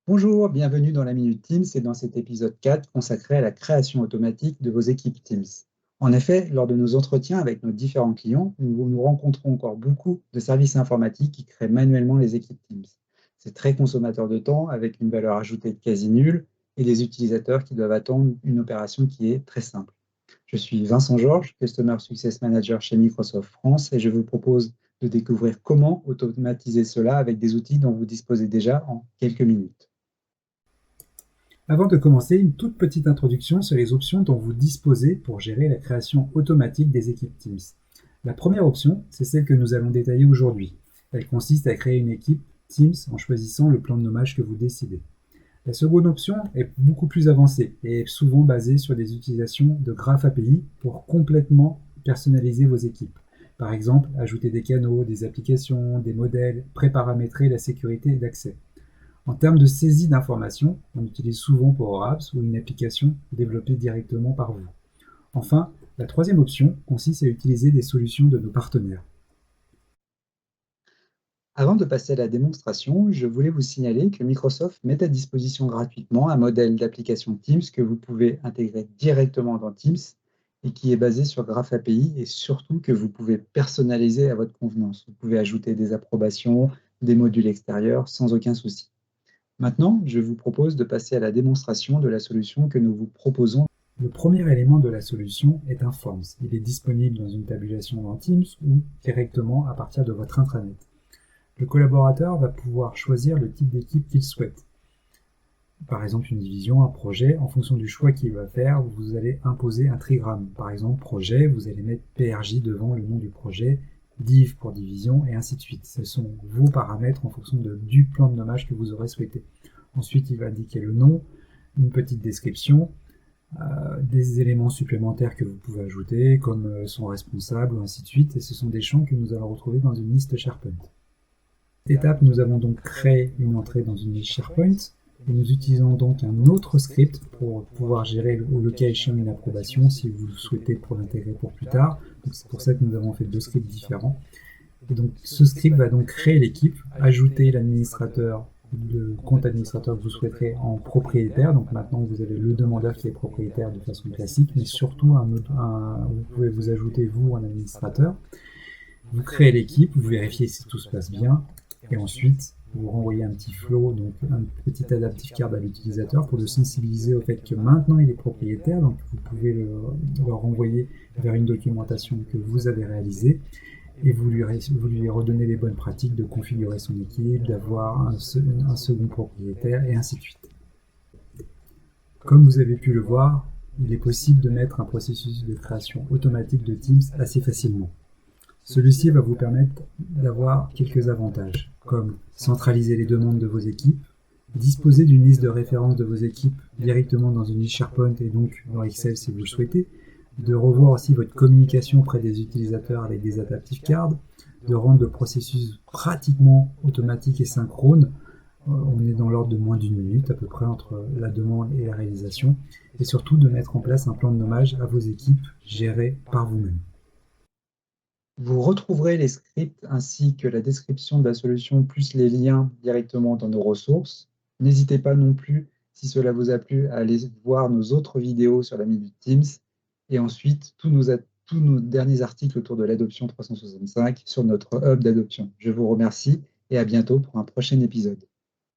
Bonjour, bienvenue dans la Minute Teams et dans cet épisode 4 consacré à la création automatique de vos équipes Teams. En effet, lors de nos entretiens avec nos différents clients, nous rencontrons encore beaucoup de services informatiques qui créent manuellement les équipes Teams. C'est très consommateur de temps avec une valeur ajoutée quasi nulle et des utilisateurs qui doivent attendre une opération qui est très simple. Je suis Vincent Georges, Customer Success Manager chez Microsoft France et je vous propose de découvrir comment automatiser cela avec des outils dont vous disposez déjà en quelques minutes. Avant de commencer, une toute petite introduction sur les options dont vous disposez pour gérer la création automatique des équipes Teams. La première option, c'est celle que nous allons détailler aujourd'hui. Elle consiste à créer une équipe Teams en choisissant le plan de nommage que vous décidez. La seconde option est beaucoup plus avancée et est souvent basée sur des utilisations de graphes API pour complètement personnaliser vos équipes. Par exemple, ajouter des canaux, des applications, des modèles, préparamétrer la sécurité d'accès. En termes de saisie d'informations, on utilise souvent Power Apps ou une application développée directement par vous. Enfin, la troisième option consiste à utiliser des solutions de nos partenaires. Avant de passer à la démonstration, je voulais vous signaler que Microsoft met à disposition gratuitement un modèle d'application Teams que vous pouvez intégrer directement dans Teams et qui est basé sur Graph API et surtout que vous pouvez personnaliser à votre convenance. Vous pouvez ajouter des approbations, des modules extérieurs sans aucun souci. Maintenant, je vous propose de passer à la démonstration de la solution que nous vous proposons. Le premier élément de la solution est un Forms. Il est disponible dans une tabulation dans Teams ou directement à partir de votre intranet. Le collaborateur va pouvoir choisir le type d'équipe qu'il souhaite. Par exemple, une division, un projet. En fonction du choix qu'il va faire, vous allez imposer un trigramme. Par exemple, projet, vous allez mettre PRJ devant le nom du projet, div pour division, et ainsi de suite. Ce sont vos paramètres en fonction du plan de nommage que vous aurez souhaité. Ensuite, il va indiquer le nom, une petite description, des éléments supplémentaires que vous pouvez ajouter, comme son responsable, ou ainsi de suite. Et ce sont des champs que nous allons retrouver dans une liste SharePoint. Cette étape, nous avons donc créé une entrée dans une liste SharePoint. Et nous utilisons donc un autre script pour pouvoir gérer, le cas échéant, une approbation si vous souhaitez pour l'intégrer pour plus tard. C'est pour ça que nous avons fait deux scripts différents. Et donc ce script va donc créer l'équipe, ajouter l'administrateur, le compte administrateur que vous souhaiterez en propriétaire. Donc maintenant vous avez le demandeur qui est propriétaire de façon classique, mais surtout vous pouvez vous ajouter vous un administrateur. Vous créez l'équipe, vous vérifiez si tout se passe bien, et ensuite vous renvoyez un petit flow, donc un petit adaptive card à l'utilisateur pour le sensibiliser au fait que maintenant il est propriétaire, donc vous pouvez le renvoyer vers une documentation que vous avez réalisée et vous lui redonnez les bonnes pratiques de configurer son équipe, d'avoir un second propriétaire et ainsi de suite. Comme vous avez pu le voir, il est possible de mettre un processus de création automatique de Teams assez facilement. Celui-ci va vous permettre d'avoir quelques avantages, comme centraliser les demandes de vos équipes, disposer d'une liste de références de vos équipes directement dans une liste SharePoint et donc dans Excel si vous le souhaitez, de revoir aussi votre communication auprès des utilisateurs avec des adaptive cards, de rendre le processus pratiquement automatique et synchrone. On est dans l'ordre de moins d'une minute à peu près entre la demande et la réalisation, et surtout de mettre en place un plan de nommage à vos équipes gérées par vous-même. Vous retrouverez les scripts ainsi que la description de la solution plus les liens directement dans nos ressources. N'hésitez pas non plus, si cela vous a plu, à aller voir nos autres vidéos sur la Minute Teams et ensuite tous nos derniers articles autour de l'adoption 365 sur notre hub d'adoption. Je vous remercie et à bientôt pour un prochain épisode.